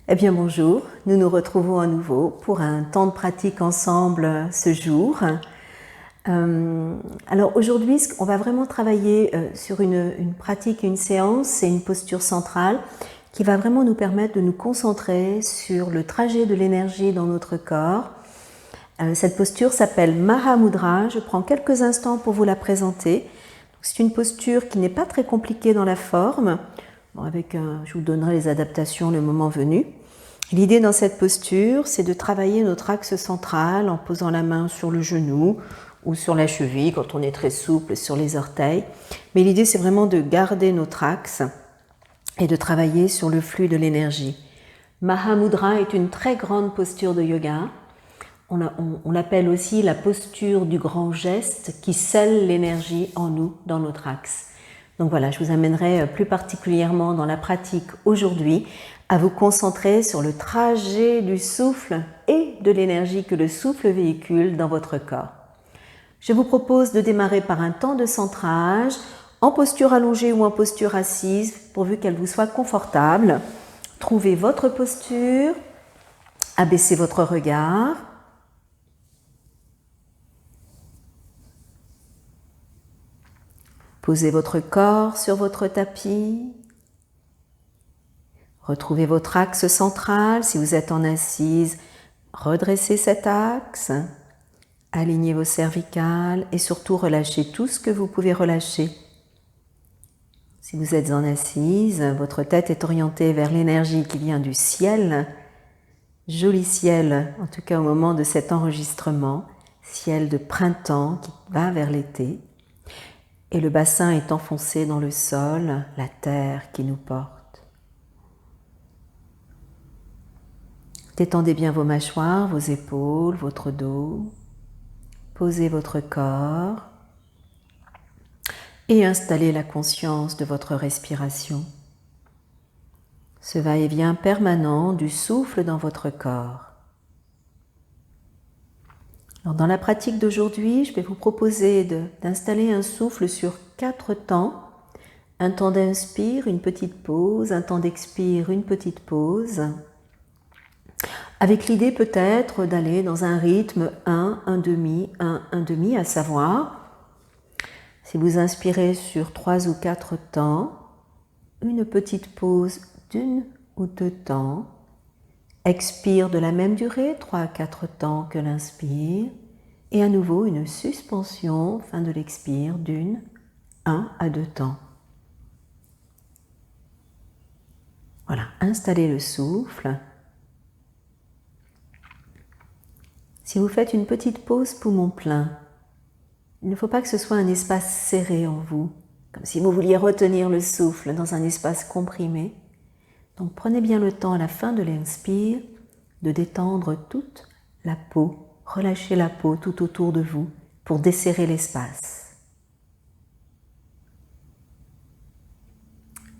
Eh bien bonjour, nous nous retrouvons à nouveau pour un temps de pratique ensemble ce jour. Alors aujourd'hui, on va vraiment travailler sur une pratique, une séance, c'est une posture centrale qui va vraiment nous permettre de nous concentrer sur le trajet de l'énergie dans notre corps. Cette posture s'appelle Mahamudra, je prends quelques instants pour vous la présenter. C'est une posture qui n'est pas très compliquée dans la forme. Bon, je vous donnerai les adaptations le moment venu. L'idée dans cette posture, c'est de travailler notre axe central en posant la main sur le genou ou sur la cheville, quand on est très souple, sur les orteils. Mais l'idée, c'est vraiment de garder notre axe et de travailler sur le flux de l'énergie. Mahamudra est une très grande posture de yoga. On l'appelle aussi la posture du grand geste qui scelle l'énergie en nous, dans notre axe. Donc voilà, je vous amènerai plus particulièrement dans la pratique aujourd'hui à vous concentrer sur le trajet du souffle et de l'énergie que le souffle véhicule dans votre corps. Je vous propose de démarrer par un temps de centrage en posture allongée ou en posture assise, pourvu qu'elle vous soit confortable. Trouvez votre posture, abaissez votre regard. Posez votre corps sur votre tapis. Retrouvez votre axe central. Si vous êtes en assise, redressez cet axe. Alignez vos cervicales et surtout relâchez tout ce que vous pouvez relâcher. Si vous êtes en assise, votre tête est orientée vers l'énergie qui vient du ciel. Joli ciel, en tout cas au moment de cet enregistrement. Ciel de printemps qui va vers l'été. Et le bassin est enfoncé dans le sol, la terre qui nous porte. Détendez bien vos mâchoires, vos épaules, votre dos. Posez votre corps et installez la conscience de votre respiration. Ce va-et-vient permanent du souffle dans votre corps. Alors dans la pratique d'aujourd'hui, je vais vous proposer d'installer un souffle sur 4 temps. Un temps d'inspire, une petite pause, un temps d'expire, une petite pause. Avec l'idée peut-être d'aller dans un rythme 1, 1 demi, 1, 1 demi, à savoir, si vous inspirez sur 3 ou 4 temps, une petite pause d'1 ou 2 temps, expire de la même durée, 3 à 4 temps que l'inspire, et à nouveau une suspension, fin de l'expire, d'1 à 2 temps. Voilà, installez le souffle. Si vous faites une petite pause poumon plein, il ne faut pas que ce soit un espace serré en vous, comme si vous vouliez retenir le souffle dans un espace comprimé. Donc prenez bien le temps à la fin de l'inspire de détendre toute la peau, relâchez la peau tout autour de vous pour desserrer l'espace.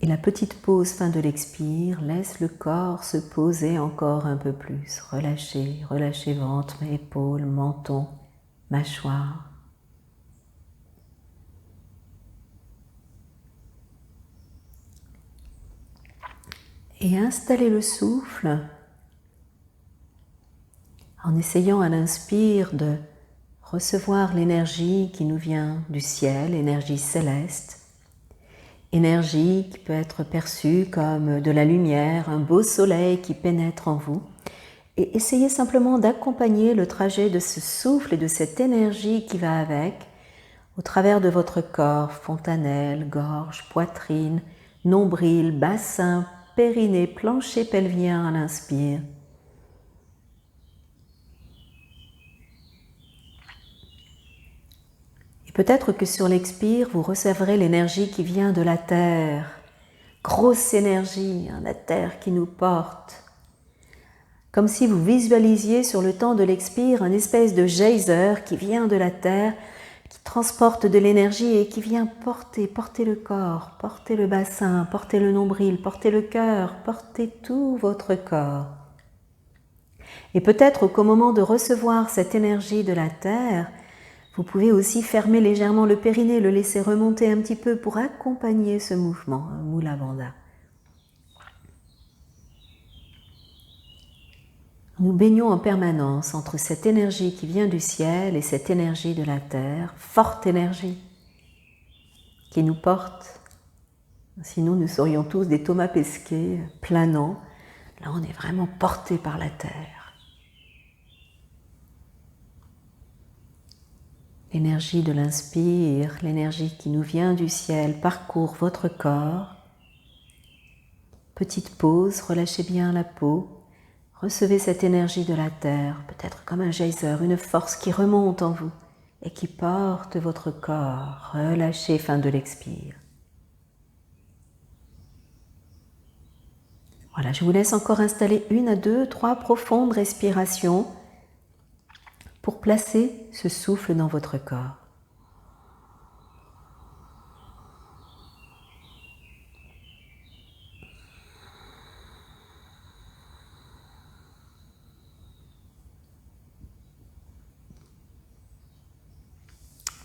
Et la petite pause fin de l'expire laisse le corps se poser encore un peu plus. Relâchez, relâchez ventre, épaules, menton, mâchoire. Et installez le souffle en essayant à l'inspire de recevoir l'énergie qui nous vient du ciel, énergie céleste, énergie qui peut être perçue comme de la lumière, un beau soleil qui pénètre en vous. Et essayez simplement d'accompagner le trajet de ce souffle et de cette énergie qui va avec au travers de votre corps, fontanelle, gorge, poitrine, nombril, bassin, périnée, plancher pelvien à l'inspire. Et peut-être que sur l'expire, vous recevrez l'énergie qui vient de la terre. Grosse énergie, la terre qui nous porte. Comme si vous visualisiez sur le temps de l'expire une espèce de geyser qui vient de la terre, qui transporte de l'énergie et qui vient porter le corps, porter le bassin, porter le nombril, porter le cœur, porter tout votre corps. Et peut-être qu'au moment de recevoir cette énergie de la terre, vous pouvez aussi fermer légèrement le périnée, le laisser remonter un petit peu pour accompagner ce mouvement, un Mula Bandha. nous baignons en permanence entre cette énergie qui vient du ciel et cette énergie de la terre, forte énergie qui nous porte. Sinon, nous serions tous des Thomas Pesquet planants. Là, on est vraiment portés par la terre. L'énergie de l'inspire, l'énergie qui nous vient du ciel, parcourt votre corps. Petite pause, relâchez bien la peau. Recevez cette énergie de la terre, peut-être comme un geyser, une force qui remonte en vous et qui porte votre corps. Relâchez, fin de l'expire. Voilà, je vous laisse encore installer 1 à 2, 3 profondes respirations pour placer ce souffle dans votre corps.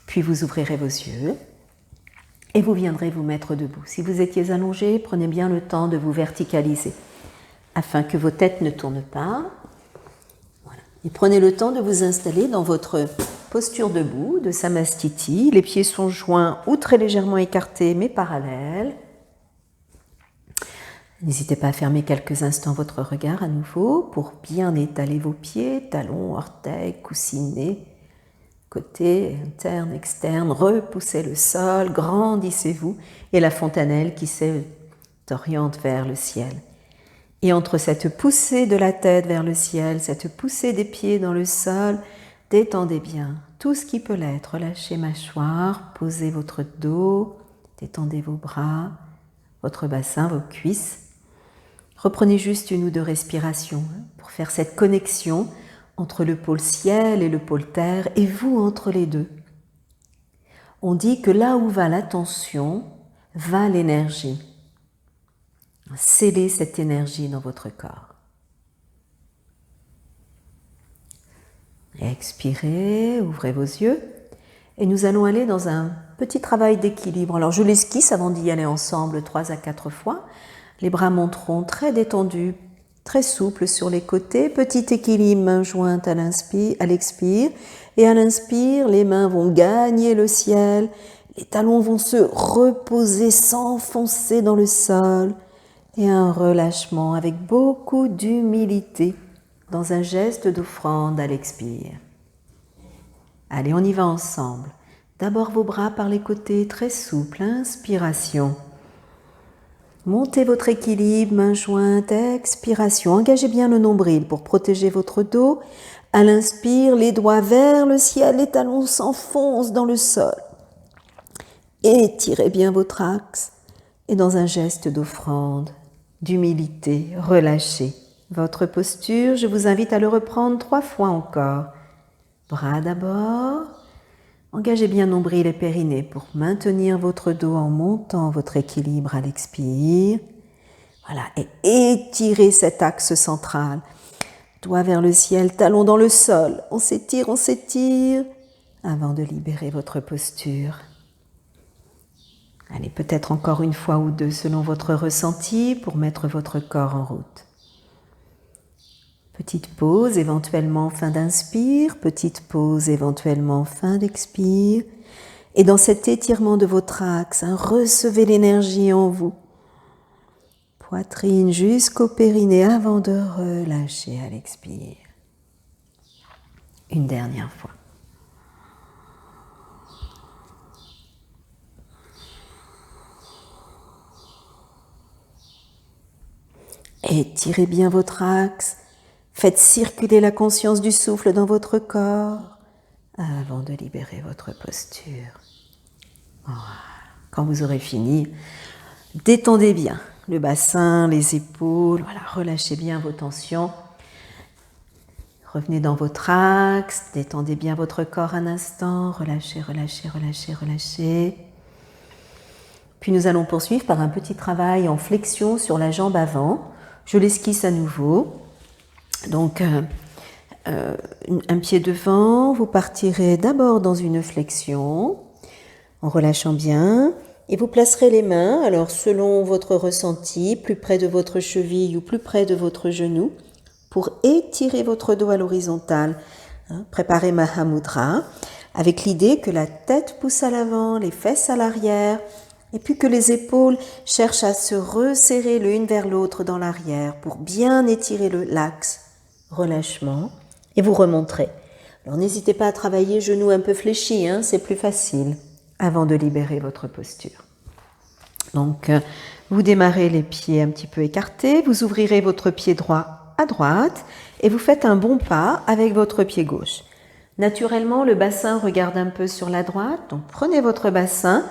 Puis vous ouvrirez vos yeux et vous viendrez vous mettre debout. Si vous étiez allongé, prenez bien le temps de vous verticaliser afin que vos têtes ne tournent pas. Voilà. Et prenez le temps de vous installer dans votre posture debout de Samastiti. Les pieds sont joints ou très légèrement écartés mais parallèles. N'hésitez pas à fermer quelques instants votre regard à nouveau pour bien étaler vos pieds, talons, orteils, coussinets. Côté interne, externe, repoussez le sol, grandissez-vous et la fontanelle qui s'oriente vers le ciel. Et entre cette poussée de la tête vers le ciel, cette poussée des pieds dans le sol, détendez bien tout ce qui peut l'être. Relâchez mâchoire, posez votre dos, détendez vos bras, votre bassin, vos cuisses. Reprenez juste 1 ou 2 respirations pour faire cette connexion entre le pôle ciel et le pôle terre, et vous entre les deux. On dit que là où va l'attention, va l'énergie. Scellez cette énergie dans votre corps. Expirez, ouvrez vos yeux, et nous allons aller dans un petit travail d'équilibre. Alors je l'esquisse avant d'y aller ensemble 3 à 4 fois. Les bras monteront très détendus, très souple sur les côtés, petit équilibre, mains jointes à l'expire, et à l'inspire, les mains vont gagner le ciel, les talons vont se reposer, s'enfoncer dans le sol, et un relâchement avec beaucoup d'humilité dans un geste d'offrande à l'expire. Allez, on y va ensemble. D'abord vos bras par les côtés, très souples, inspiration. Montez votre équilibre, main jointe, expiration. Engagez bien le nombril pour protéger votre dos. À l'inspire, les doigts vers le ciel, les talons s'enfoncent dans le sol. Étirez bien votre axe et dans un geste d'offrande, d'humilité, relâchez votre posture. Je vous invite à le reprendre 3 fois encore. Bras d'abord. Engagez bien nombril et périnée pour maintenir votre dos en montant votre équilibre à l'expire. Voilà, et étirez cet axe central. Doigt vers le ciel, talon dans le sol. On s'étire avant de libérer votre posture. Allez, peut-être encore 1 fois ou 2 selon votre ressenti pour mettre votre corps en route. Petite pause, éventuellement fin d'inspire, petite pause, éventuellement fin d'expire. Et dans cet étirement de votre axe, recevez l'énergie en vous. Poitrine jusqu'au périnée avant de relâcher à l'expire. Une dernière fois. Étirez bien votre axe. Faites circuler la conscience du souffle dans votre corps avant de libérer votre posture. Voilà. Quand vous aurez fini, détendez bien le bassin, les épaules. Voilà, relâchez bien vos tensions. Revenez dans votre axe, détendez bien votre corps un instant. Relâchez, relâchez, relâchez, relâchez. Puis nous allons poursuivre par un petit travail en flexion sur la jambe avant. Je l'esquisse à nouveau. Donc, un pied devant, vous partirez d'abord dans une flexion, en relâchant bien, et vous placerez les mains, alors selon votre ressenti, plus près de votre cheville ou plus près de votre genou, pour étirer votre dos à l'horizontale. Préparez Mahamudra avec l'idée que la tête pousse à l'avant, les fesses à l'arrière, et puis que les épaules cherchent à se resserrer l'une vers l'autre dans l'arrière pour bien étirer l'axe. Relâchement, et vous remonterez. Alors n'hésitez pas à travailler genoux un peu fléchis, c'est plus facile, avant de libérer votre posture. Donc, vous démarrez les pieds un petit peu écartés, vous ouvrirez votre pied droit à droite et vous faites un bon pas avec votre pied gauche. Naturellement, le bassin regarde un peu sur la droite, donc prenez votre bassin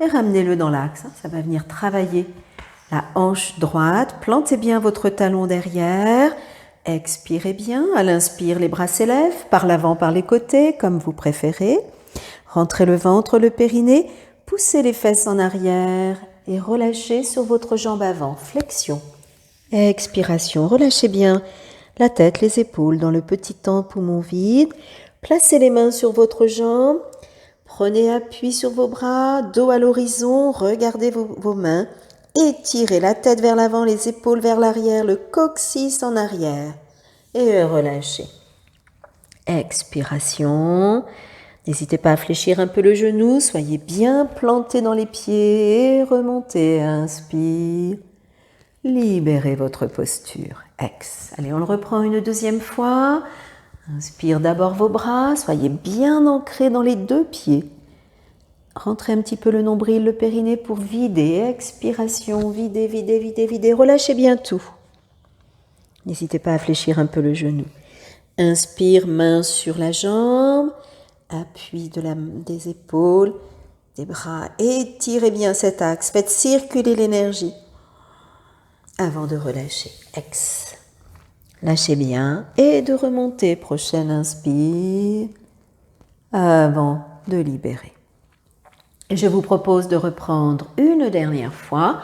et ramenez-le dans l'axe. Ça va venir travailler la hanche droite, plantez bien votre talon derrière, expirez bien, à l'inspire les bras s'élèvent, par l'avant, par les côtés, comme vous préférez. Rentrez le ventre, le périnée, poussez les fesses en arrière et relâchez sur votre jambe avant, flexion. Expiration, relâchez bien la tête, les épaules dans le petit temps poumon vide. Placez les mains sur votre jambe, prenez appui sur vos bras, dos à l'horizon, regardez vos mains. Étirez la tête vers l'avant, les épaules vers l'arrière, le coccyx en arrière. Et relâchez. Expiration. N'hésitez pas à fléchir un peu le genou, soyez bien planté dans les pieds et remontez. Inspire. Libérez votre posture. Ex. Allez, on le reprend une deuxième fois. Inspire d'abord vos bras, soyez bien ancrés dans les deux pieds. Rentrez un petit peu le nombril, le périnée pour vider. Expiration, videz, videz, videz, videz. Relâchez bien tout. N'hésitez pas à fléchir un peu le genou. Inspire, main sur la jambe. Appui des épaules, des bras. Étirez bien cet axe. Faites circuler l'énergie avant de relâcher. Ex. Lâchez bien et de remonter. Prochaine inspire avant de libérer. Je vous propose de reprendre une dernière fois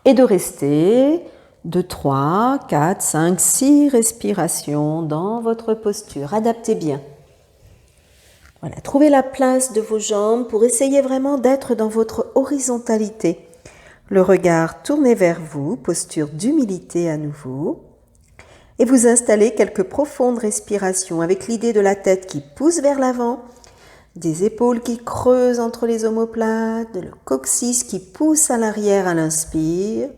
et de rester de 3, 4, 5, 6 respirations dans votre posture. Adaptez bien. Voilà, trouvez la place de vos jambes pour essayer vraiment d'être dans votre horizontalité. Le regard tourné vers vous, posture d'humilité à nouveau. Et vous installez quelques profondes respirations avec l'idée de la tête qui pousse vers l'avant, des épaules qui creusent entre les omoplates, le coccyx qui pousse à l'arrière à l'inspire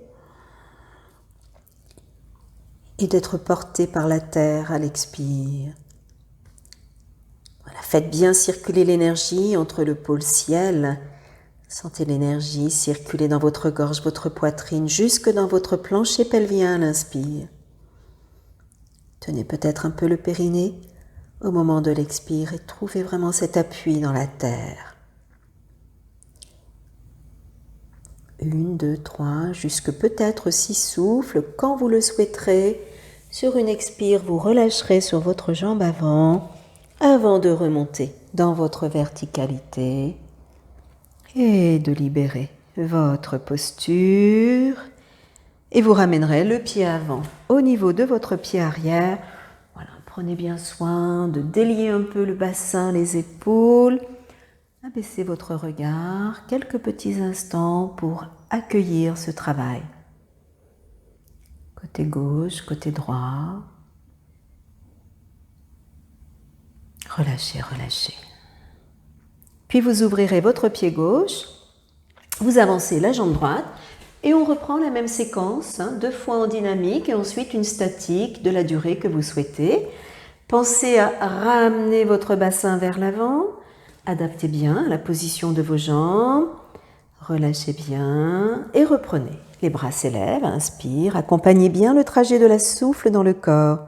et d'être porté par la terre à l'expire. Voilà, faites bien circuler l'énergie entre le pôle ciel. Sentez l'énergie circuler dans votre gorge, votre poitrine, jusque dans votre plancher pelvien à l'inspire. Tenez peut-être un peu le périnée au moment de l'expire et trouvez vraiment cet appui dans la terre. 1, 2, 3, jusque peut-être 6 souffles quand vous le souhaiterez. Sur une expire, vous relâcherez sur votre jambe avant de remonter dans votre verticalité et de libérer votre posture. Et vous ramènerez le pied avant au niveau de votre pied arrière. Voilà, prenez bien soin de délier un peu le bassin, les épaules. Abaissez votre regard quelques petits instants pour accueillir ce travail. Côté gauche, côté droit. Relâchez, relâchez. Puis vous ouvrirez votre pied gauche, vous avancez la jambe droite et on reprend la même séquence, 2 fois en dynamique et ensuite une statique de la durée que vous souhaitez. Pensez à ramener votre bassin vers l'avant, adaptez bien la position de vos jambes, relâchez bien et reprenez. Les bras s'élèvent, inspire, accompagnez bien le trajet de la souffle dans le corps.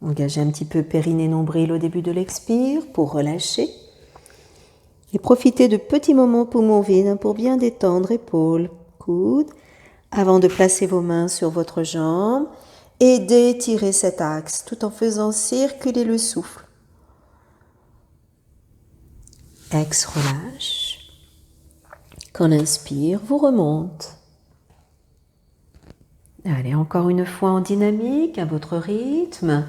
Engagez un petit peu périnée nombril au début de l'expire pour relâcher. Et profitez de petits moments poumons vides pour bien détendre épaules, coudes, avant de placer vos mains sur votre jambe et d'étirer cet axe tout en faisant circuler le souffle. Ex, relâche. Quand l'inspire, vous remonte. Allez, encore une fois en dynamique, à votre rythme.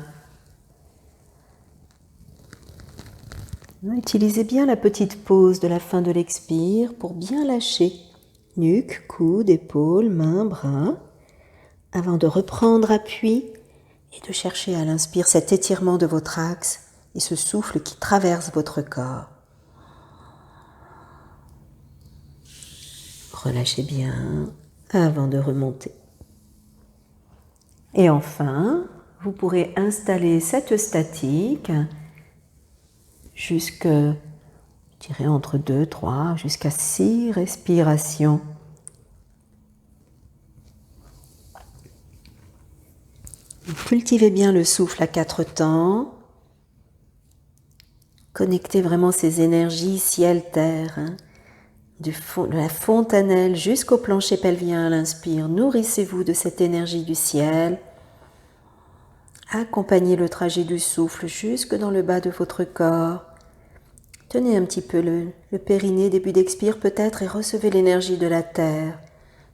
Utilisez bien la petite pause de la fin de l'expire pour bien lâcher nuque, coude, épaules, mains, bras, avant de reprendre appui et de chercher à l'inspire cet étirement de votre axe et ce souffle qui traverse votre corps. Relâchez bien avant de remonter. Et enfin, vous pourrez installer cette statique jusque, je dirais, entre 2, 3, jusqu'à 6 respirations. Cultivez bien le souffle à 4 temps. Connectez vraiment ces énergies ciel-terre, de la fontanelle jusqu'au plancher pelvien à l'inspire. Nourrissez-vous de cette énergie du ciel. Accompagnez le trajet du souffle jusque dans le bas de votre corps. Tenez un petit peu le périnée, début d'expire peut-être, et recevez l'énergie de la terre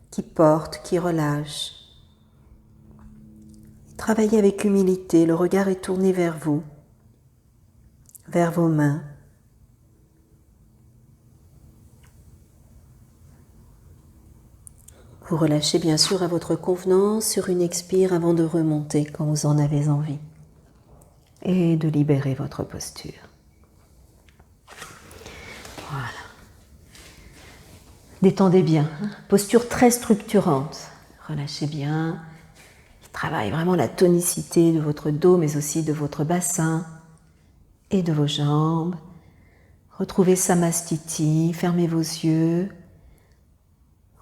qui porte, qui relâche. Travaillez avec humilité, le regard est tourné vers vous, vers vos mains. Vous relâchez bien sûr à votre convenance sur une expire avant de remonter quand vous en avez envie et de libérer votre posture. Voilà. Détendez bien, posture très structurante. Relâchez bien. Il travaille vraiment la tonicité de votre dos mais aussi de votre bassin et de vos jambes. Retrouvez Samastiti, fermez vos yeux.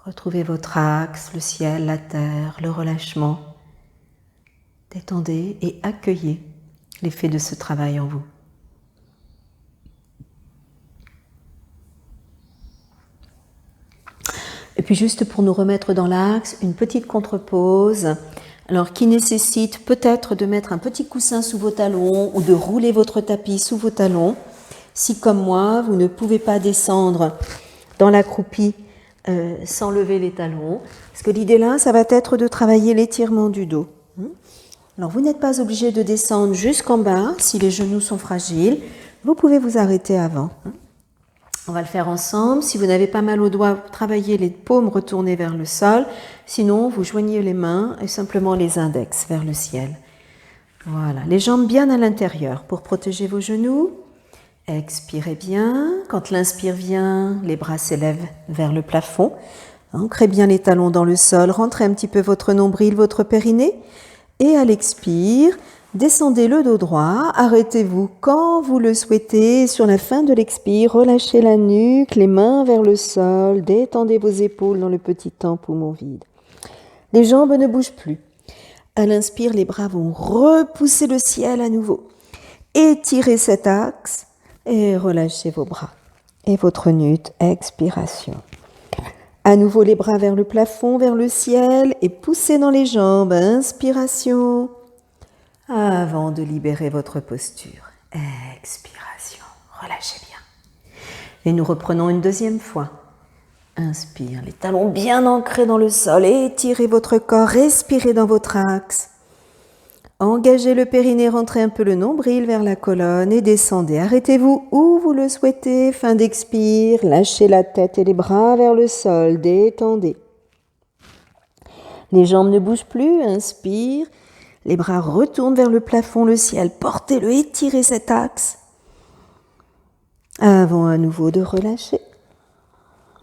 Retrouvez votre axe, le ciel, la terre, le relâchement. Détendez et accueillez l'effet de ce travail en vous. Et puis juste pour nous remettre dans l'axe, une petite contre-pause, alors qui nécessite peut-être de mettre un petit coussin sous vos talons ou de rouler votre tapis sous vos talons. Si comme moi, vous ne pouvez pas descendre dans l'accroupi sans lever les talons, parce que l'idée là, ça va être de travailler l'étirement du dos. Alors vous n'êtes pas obligé de descendre jusqu'en bas si les genoux sont fragiles, vous pouvez vous arrêter avant. On va le faire ensemble. Si vous n'avez pas mal aux doigts, travaillez les paumes retournées vers le sol. Sinon, vous joignez les mains et simplement les index vers le ciel. Voilà, les jambes bien à l'intérieur pour protéger vos genoux. Expirez bien. Quand l'inspire vient, les bras s'élèvent vers le plafond. Ancrez bien les talons dans le sol. Rentrez un petit peu votre nombril, votre périnée. Et à l'expire, descendez le dos droit. Arrêtez-vous quand vous le souhaitez. Sur la fin de l'expire, relâchez la nuque, les mains vers le sol. Détendez vos épaules dans le petit temps poumon vide. Les jambes ne bougent plus. À l'inspire, les bras vont repousser le ciel à nouveau. Étirez cet axe. Et relâchez vos bras et votre nuque, expiration. À nouveau les bras vers le plafond, vers le ciel et poussez dans les jambes, inspiration. Avant de libérer votre posture, expiration, relâchez bien. Et nous reprenons une deuxième fois. Inspire, les talons bien ancrés dans le sol, étirez votre corps, respirez dans votre axe. Engagez le périnée, rentrez un peu le nombril vers la colonne et descendez. Arrêtez-vous où vous le souhaitez. Fin d'expire, lâchez la tête et les bras vers le sol. Détendez. Les jambes ne bougent plus. Inspire. Les bras retournent vers le plafond, le ciel. Portez-le, étirez cet axe. Avant à nouveau de relâcher.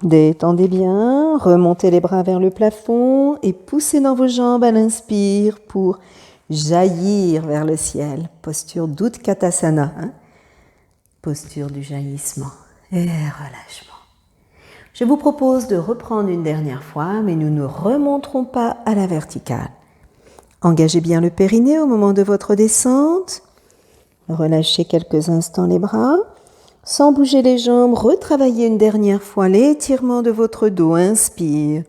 Détendez bien. Remontez les bras vers le plafond et poussez dans vos jambes à l'inspire pour jaillir vers le ciel, posture d'Utkatasana, posture du jaillissement et relâchement. Je vous propose de reprendre une dernière fois, mais nous ne remonterons pas à la verticale. Engagez bien le périnée au moment de votre descente. Relâchez quelques instants les bras. Sans bouger les jambes, retravaillez une dernière fois l'étirement de votre dos. Inspire.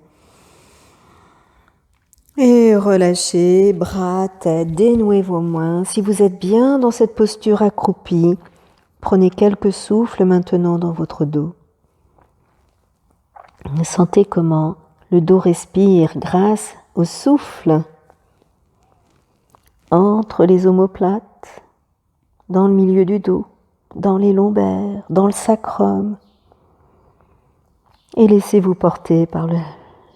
Et relâchez, bras, tête, dénouez vos mains. Si vous êtes bien dans cette posture accroupie, prenez quelques souffles maintenant dans votre dos. Sentez comment le dos respire grâce au souffle entre les omoplates, dans le milieu du dos, dans les lombaires, dans le sacrum. Et laissez-vous porter par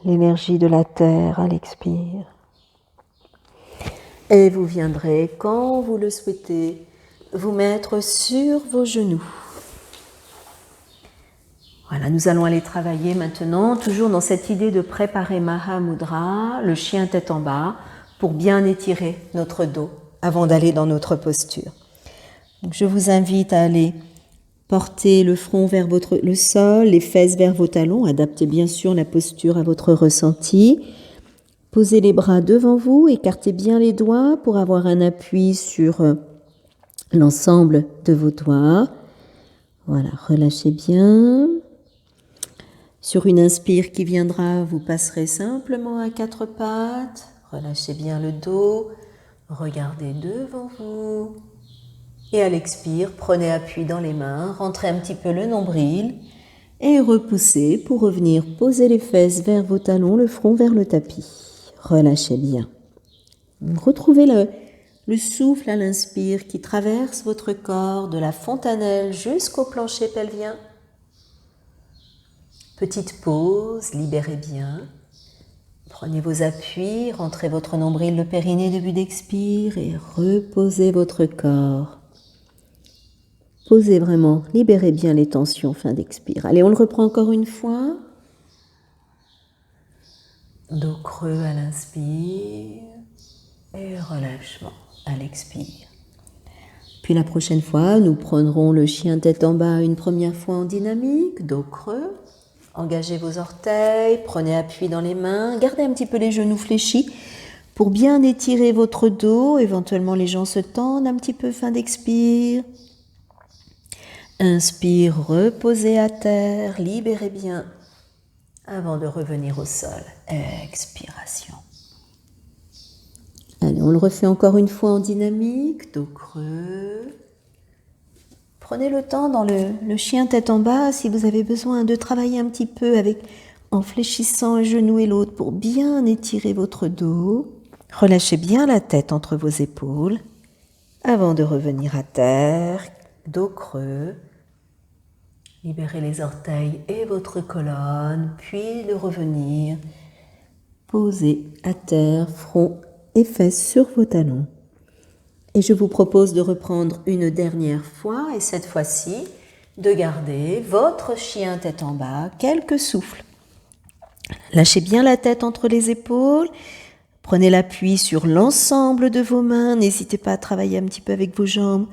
l'énergie de la terre à l'expire. Et vous viendrez, quand vous le souhaitez, vous mettre sur vos genoux. Voilà, nous allons aller travailler maintenant, toujours dans cette idée de préparer Mahamudra, le chien tête en bas, pour bien étirer notre dos avant d'aller dans notre posture. Donc, je vous invite à aller porter le front vers le sol, les fesses vers vos talons, adaptez bien sûr la posture à votre ressenti. Posez les bras devant vous, écartez bien les doigts pour avoir un appui sur l'ensemble de vos doigts. Voilà, relâchez bien. Sur une inspire qui viendra, vous passerez simplement à quatre pattes. Relâchez bien le dos, regardez devant vous. Et à l'expire, prenez appui dans les mains, rentrez un petit peu le nombril et repoussez pour revenir poser les fesses vers vos talons, le front vers le tapis. Relâchez bien. Retrouvez le souffle à l'inspire qui traverse votre corps de la fontanelle jusqu'au plancher pelvien. Petite pause, libérez bien. Prenez vos appuis, rentrez votre nombril, le périnée, début d'expire et reposez votre corps. Posez vraiment, libérez bien les tensions, fin d'expire. Allez, on le reprend encore une fois. Dos creux à l'inspire et relâchement à l'expire. Puis la prochaine fois, nous prendrons le chien tête en bas une première fois en dynamique, dos creux. Engagez vos orteils, prenez appui dans les mains, gardez un petit peu les genoux fléchis pour bien étirer votre dos. Éventuellement, les jambes se tendent un petit peu, fin d'expire. Inspire, reposez à terre, libérez bien avant de revenir au sol. Expiration. Allez, on le refait encore une fois en dynamique, dos creux. Prenez le temps dans le chien tête en bas si vous avez besoin de travailler un petit peu en fléchissant un genou et l'autre pour bien étirer votre dos. Relâchez bien la tête entre vos épaules avant de revenir à terre, dos creux. Libérez les orteils et votre colonne, puis de revenir poser à terre, front et fesses sur vos talons. Et je vous propose de reprendre une dernière fois, et cette fois-ci, de garder votre chien tête en bas, quelques souffles. Lâchez bien la tête entre les épaules, prenez l'appui sur l'ensemble de vos mains, n'hésitez pas à travailler un petit peu avec vos jambes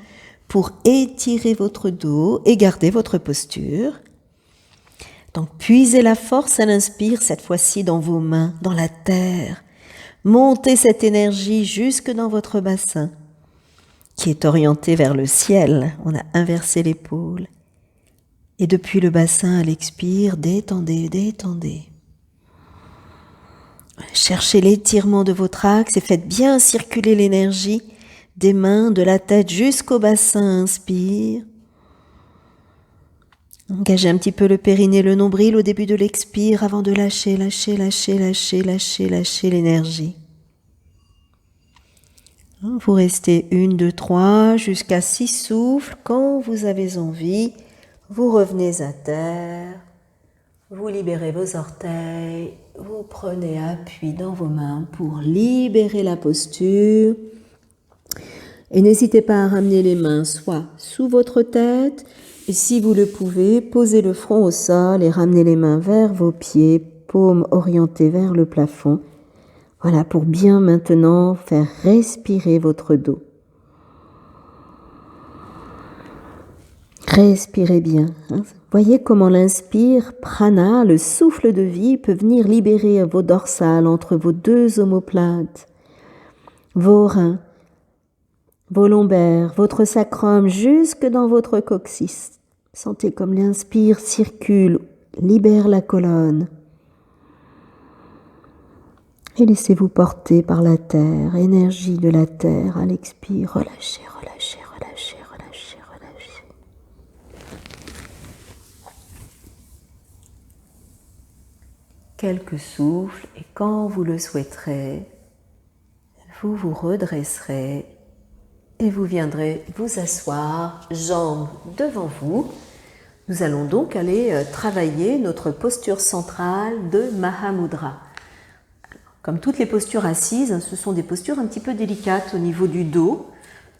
pour étirer votre dos et garder votre posture. Donc puisez la force à l'inspire, cette fois-ci dans vos mains, dans la terre. Montez cette énergie jusque dans votre bassin, qui est orienté vers le ciel. On a inversé l'épaule. Et depuis le bassin à l'expire, détendez, détendez. Cherchez l'étirement de votre axe et faites bien circuler l'énergie des mains, de la tête jusqu'au bassin. Inspire. Engagez un petit peu le périnée, le nombril au début de l'expire avant de lâcher, lâcher, lâcher, lâcher, lâcher, lâcher l'énergie. Vous restez 1, 2, 3 jusqu'à 6 souffles. Quand vous avez envie, vous revenez à terre. Vous libérez vos orteils. Vous prenez appui dans vos mains pour libérer la posture. Et n'hésitez pas à ramener les mains soit sous votre tête, et si vous le pouvez, posez le front au sol et ramenez les mains vers vos pieds, paumes orientées vers le plafond. Voilà, pour bien maintenant faire respirer votre dos. Respirez bien. Voyez comment l'inspire, prana, le souffle de vie, peut venir libérer vos dorsales entre vos deux omoplates, vos reins, vos lombaires, votre sacrum jusque dans votre coccyx. Sentez comme l'inspire circule, libère la colonne. Et laissez-vous porter par la terre, énergie de la terre à l'expire. Relâchez, relâchez, relâchez, relâchez, relâchez. Quelques souffles et quand vous le souhaiterez, vous vous redresserez et vous viendrez vous asseoir, jambes devant vous. Nous allons donc aller travailler notre posture centrale de Mahamudra. Comme toutes les postures assises, ce sont des postures un petit peu délicates au niveau du dos.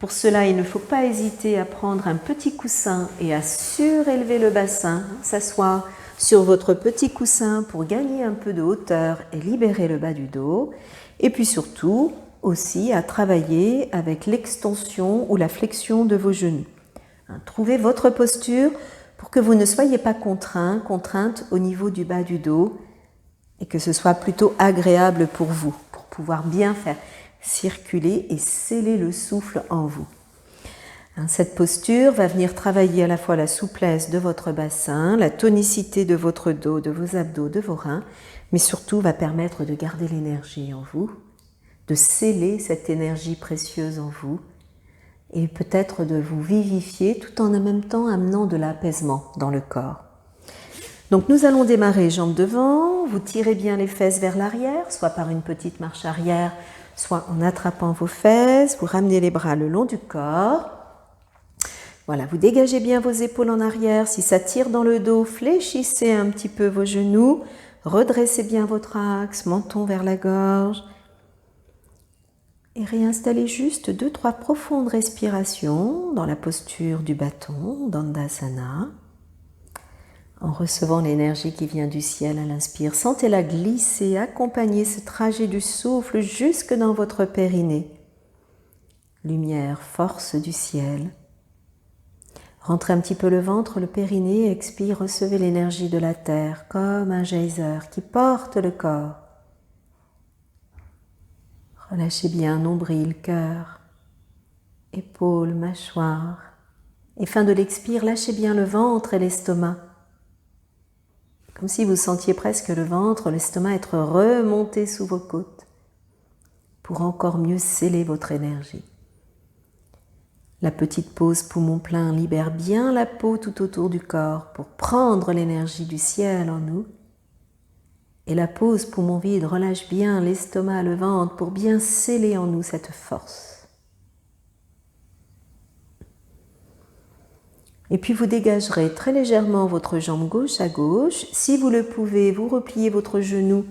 Pour cela, il ne faut pas hésiter à prendre un petit coussin et à surélever le bassin, s'asseoir sur votre petit coussin pour gagner un peu de hauteur et libérer le bas du dos. Et puis surtout, aussi à travailler avec l'extension ou la flexion de vos genoux. Trouvez votre posture pour que vous ne soyez pas contrainte au niveau du bas du dos et que ce soit plutôt agréable pour vous, pour pouvoir bien faire circuler et sceller le souffle en vous. Cette posture va venir travailler à la fois la souplesse de votre bassin, la tonicité de votre dos, de vos abdos, de vos reins, mais surtout va permettre de garder l'énergie en vous, de sceller cette énergie précieuse en vous et peut-être de vous vivifier tout en même temps amenant de l'apaisement dans le corps. Donc nous allons démarrer jambes devant, vous tirez bien les fesses vers l'arrière, soit par une petite marche arrière, soit en attrapant vos fesses, vous ramenez les bras le long du corps. Voilà, vous dégagez bien vos épaules en arrière, si ça tire dans le dos, fléchissez un petit peu vos genoux, redressez bien votre axe, menton vers la gorge. Et réinstallez juste 2-3 profondes respirations dans la posture du bâton, Dandasana. En recevant l'énergie qui vient du ciel à l'inspire, sentez-la glisser, accompagner ce trajet du souffle jusque dans votre périnée. Lumière, force du ciel. Rentrez un petit peu le ventre, le périnée, expire, recevez l'énergie de la terre comme un geyser qui porte le corps. Relâchez bien nombril, cœur, épaules, mâchoire. Et fin de l'expire, lâchez bien le ventre et l'estomac. Comme si vous sentiez presque le ventre, l'estomac être remonté sous vos côtes pour encore mieux sceller votre énergie. La petite pause poumon plein libère bien la peau tout autour du corps pour prendre l'énergie du ciel en nous. Et la pause poumon vide relâche bien l'estomac, le ventre pour bien sceller en nous cette force. Et puis vous dégagerez très légèrement votre jambe gauche à gauche. Si vous le pouvez, vous repliez votre genou,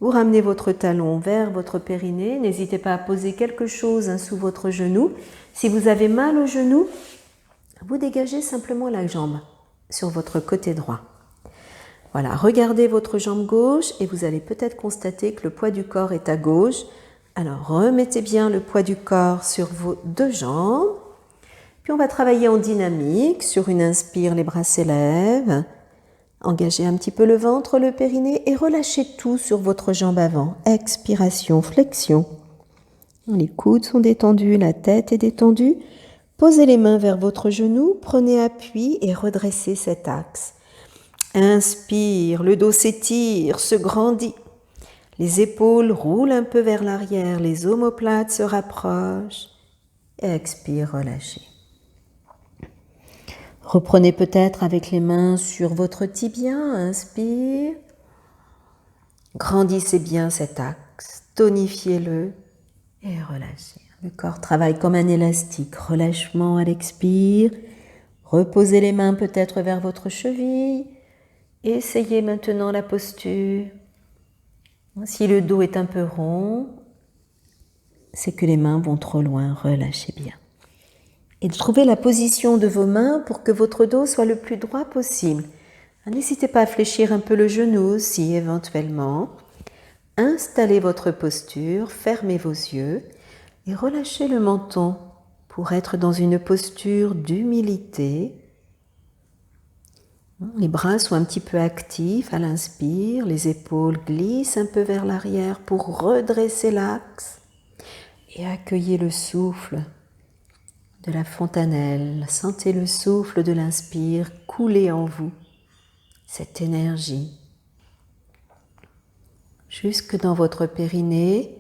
vous ramenez votre talon vers votre périnée. N'hésitez pas à poser quelque chose sous votre genou. Si vous avez mal au genou, vous dégagez simplement la jambe sur votre côté droit. Voilà, regardez votre jambe gauche et vous allez peut-être constater que le poids du corps est à gauche. Alors remettez bien le poids du corps sur vos deux jambes. Puis on va travailler en dynamique. Sur une inspire, les bras s'élèvent. Engagez un petit peu le ventre, le périnée et relâchez tout sur votre jambe avant. Expiration, flexion. Les coudes sont détendus, la tête est détendue. Posez les mains vers votre genou, prenez appui et redressez cet axe. Inspire, le dos s'étire, se grandit. Les épaules roulent un peu vers l'arrière, les omoplates se rapprochent. Expire, relâchez. Reprenez peut-être avec les mains sur votre tibia, inspire. Grandissez bien cet axe, tonifiez-le et relâchez. Le corps travaille comme un élastique, relâchement à l'expire. Reposez les mains peut-être vers votre cheville. Essayez maintenant la posture. Si le dos est un peu rond, c'est que les mains vont trop loin, relâchez bien. Et de trouver la position de vos mains pour que votre dos soit le plus droit possible. N'hésitez pas à fléchir un peu le genou aussi éventuellement. Installez votre posture, fermez vos yeux et relâchez le menton pour être dans une posture d'humilité. Les bras sont un petit peu actifs à l'inspire, les épaules glissent un peu vers l'arrière pour redresser l'axe et accueillez le souffle de la fontanelle. Sentez le souffle de l'inspire couler en vous, cette énergie. Jusque dans votre périnée,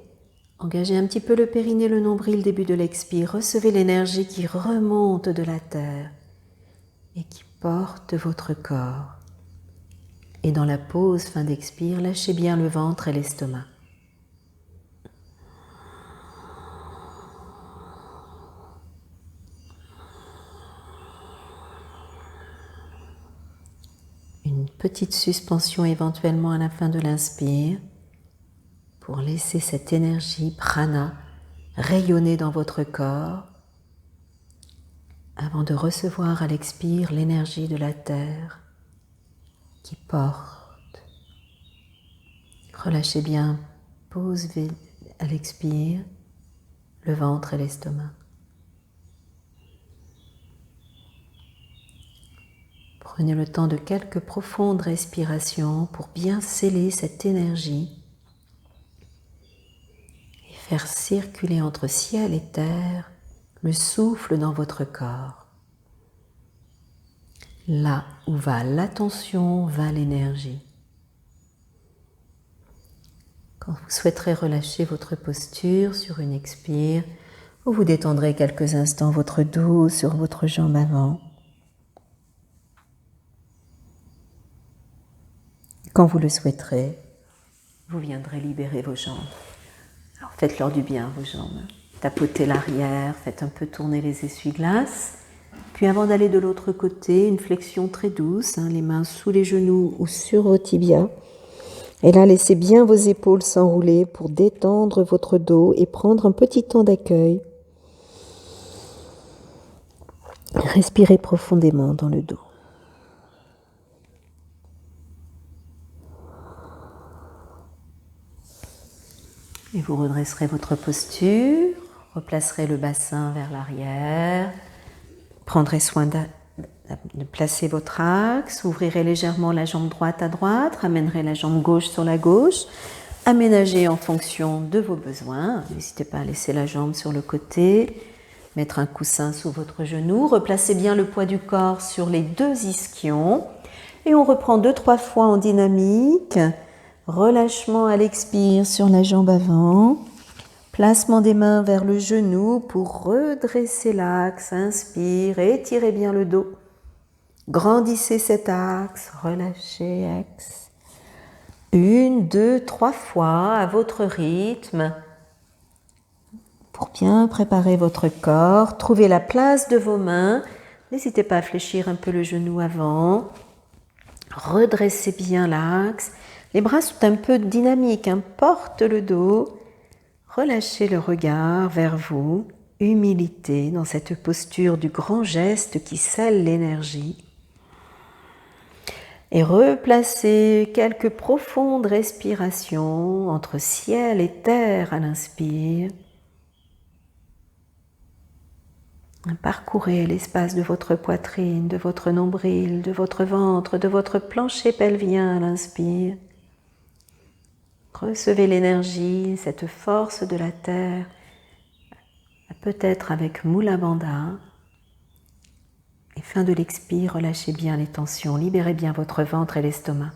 engagez un petit peu le périnée, le nombril, début de l'expire. Recevez l'énergie qui remonte de la terre et qui porte votre corps. Et dans la pause, fin d'expire, lâchez bien le ventre et l'estomac. Une petite suspension éventuellement à la fin de l'inspire pour laisser cette énergie prana rayonner dans votre corps avant de recevoir à l'expire l'énergie de la terre qui porte. Relâchez bien, pose à l'expire le ventre et l'estomac. Prenez le temps de quelques profondes respirations pour bien sceller cette énergie et faire circuler entre ciel et terre le souffle dans votre corps. Là où va l'attention, va l'énergie. Quand vous souhaiterez relâcher votre posture sur une expire, vous détendrez quelques instants votre dos sur votre jambe avant. Quand vous le souhaiterez, vous viendrez libérer vos jambes. Alors faites-leur du bien, vos jambes. Tapotez l'arrière, faites un peu tourner les essuie-glaces. Puis avant d'aller de l'autre côté, une flexion très douce, les mains sous les genoux ou sur vos tibias. Et là, laissez bien vos épaules s'enrouler pour détendre votre dos et prendre un petit temps d'accueil. Respirez profondément dans le dos. Et vous redresserez votre posture, replacerez le bassin vers l'arrière, prendrez soin de placer votre axe, ouvrirez légèrement la jambe droite à droite, ramènerez la jambe gauche sur la gauche, aménagez en fonction de vos besoins. N'hésitez pas à laisser la jambe sur le côté, mettre un coussin sous votre genou, replacez bien le poids du corps sur les deux ischions et on reprend 2-3 fois en dynamique. Relâchement à l'expire sur la jambe avant, placement des mains vers le genou pour redresser l'axe, inspire, étirez bien le dos, grandissez cet axe, relâchez axe, 1, 2, 3 fois à votre rythme, pour bien préparer votre corps, trouvez la place de vos mains, n'hésitez pas à fléchir un peu le genou avant, redressez bien l'axe. Les bras sont un peu dynamiques, porte le dos, relâchez le regard vers vous, humilité dans cette posture du grand geste qui scelle l'énergie. Et replacez quelques profondes respirations entre ciel et terre à l'inspire. Parcourez l'espace de votre poitrine, de votre nombril, de votre ventre, de votre plancher pelvien à l'inspire. Recevez l'énergie, cette force de la terre, peut-être avec Mula Bandha. Et fin de l'expire, relâchez bien les tensions, libérez bien votre ventre et l'estomac.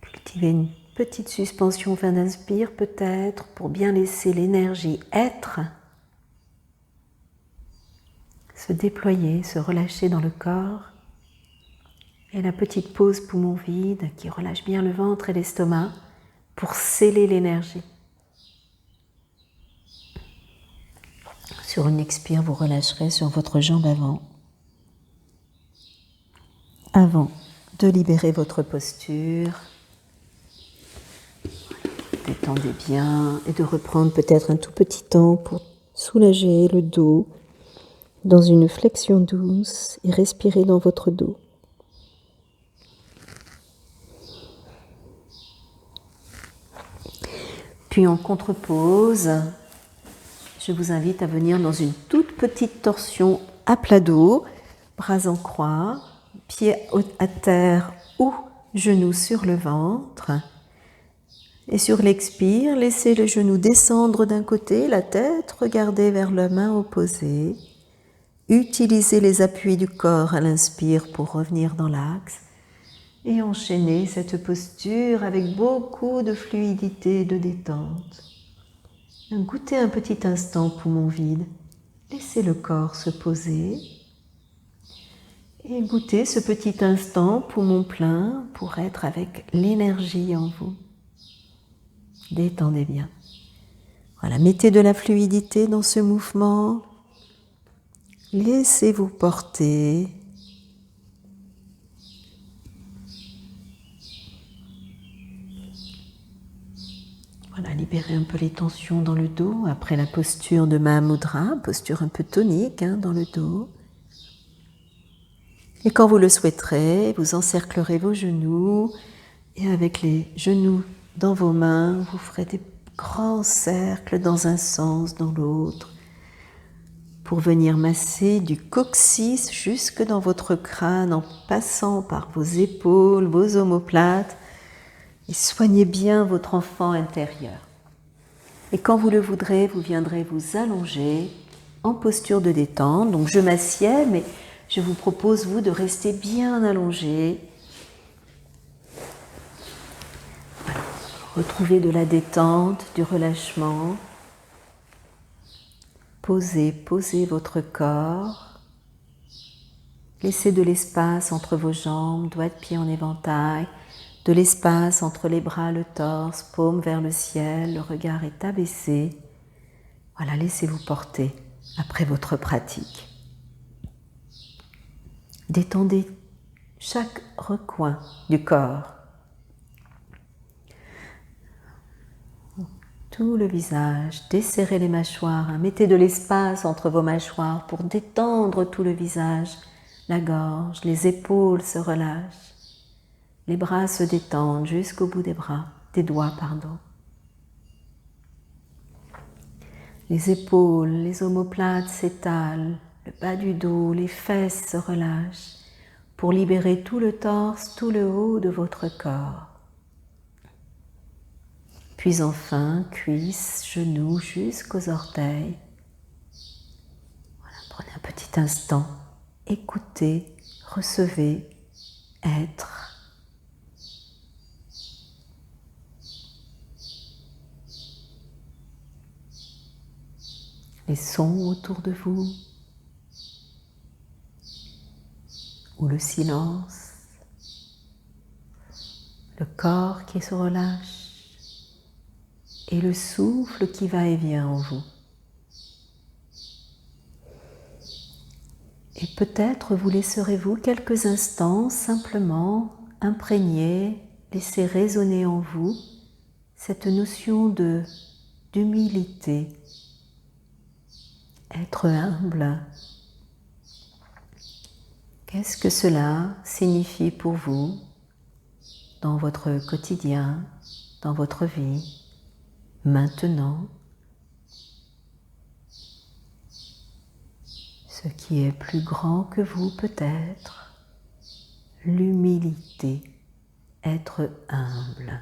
Cultivez une petite suspension fin d'inspire peut-être pour bien laisser l'énergie être, se déployer, se relâcher dans le corps. Et la petite pause poumon vide qui relâche bien le ventre et l'estomac pour sceller l'énergie. Sur une expire, vous relâcherez sur votre jambe avant de libérer votre posture. Détendez bien et de reprendre peut-être un tout petit temps pour soulager le dos dans une flexion douce et respirer dans votre dos. Puis en contre-pause, je vous invite à venir dans une toute petite torsion à plat dos, bras en croix, pieds à terre ou genoux sur le ventre. Et sur l'expire, laissez le genou descendre d'un côté, la tête regardez vers la main opposée. Utilisez les appuis du corps à l'inspire pour revenir dans l'axe. Et enchaînez cette posture avec beaucoup de fluidité et de détente. Goûtez un petit instant poumon vide. Laissez le corps se poser. Et goûtez ce petit instant poumon plein pour être avec l'énergie en vous. Détendez bien. Voilà, mettez de la fluidité dans ce mouvement. Laissez-vous porter. Voilà, libérez un peu les tensions dans le dos après la posture de Mahamudra, posture un peu tonique dans le dos. Et quand vous le souhaiterez, vous encerclerez vos genoux et avec les genoux dans vos mains, vous ferez des grands cercles dans un sens, dans l'autre, pour venir masser du coccyx jusque dans votre crâne en passant par vos épaules, vos omoplates, et soignez bien votre enfant intérieur. Et quand vous le voudrez, vous viendrez vous allonger en posture de détente. Donc je m'assieds, mais je vous propose, vous, de rester bien allongé. Voilà. Retrouvez de la détente, du relâchement. Posez votre corps. Laissez de l'espace entre vos jambes, doigts de pied en éventail, de l'espace entre les bras, le torse, paume vers le ciel, le regard est abaissé. Voilà, laissez-vous porter après votre pratique. Détendez chaque recoin du corps. Tout le visage, desserrez les mâchoires, mettez de l'espace entre vos mâchoires pour détendre tout le visage, la gorge, les épaules se relâchent, les bras se détendent jusqu'au bout des doigts. Les épaules, les omoplates s'étalent, le bas du dos, les fesses se relâchent pour libérer tout le torse, tout le haut de votre corps. Puis enfin, cuisses, genoux jusqu'aux orteils. Voilà, prenez un petit instant, écoutez, recevez, être. Les sons autour de vous, ou le silence, le corps qui se relâche, et le souffle qui va et vient en vous. Et peut-être vous laisserez-vous quelques instants simplement imprégner, laisser résonner en vous cette notion d'humilité, être humble. Qu'est-ce que cela signifie pour vous dans votre quotidien, dans votre vie, maintenant? Ce qui est plus grand que vous peut-être, l'humilité, être humble.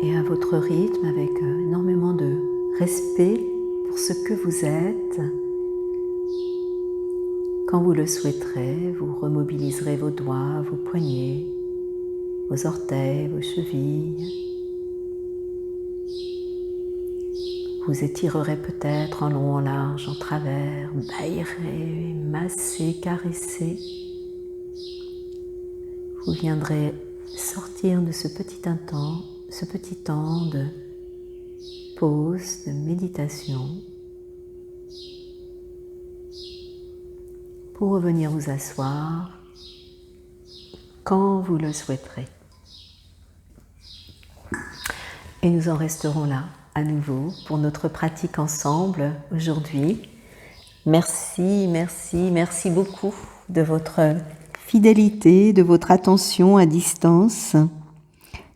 Et à votre rythme, avec énormément de respect pour ce que vous êtes, quand vous le souhaiterez, vous remobiliserez vos doigts, vos poignets, vos orteils, vos chevilles. Vous étirerez peut-être en long, en large, en travers, bâillerez, massez, caressez. Vous viendrez sortir de ce petit temps de pause, de méditation, pour revenir vous asseoir quand vous le souhaiterez. Et nous en resterons là à nouveau pour notre pratique ensemble aujourd'hui. Merci beaucoup de votre fidélité, de votre attention à distance.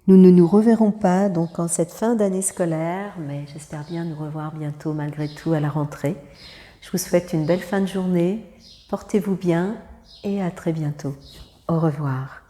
Nous ne nous reverrons pas donc en cette fin d'année scolaire, mais j'espère bien nous revoir bientôt malgré tout à la rentrée. Je vous souhaite une belle fin de journée, Portez-vous bien et à très bientôt. Au revoir.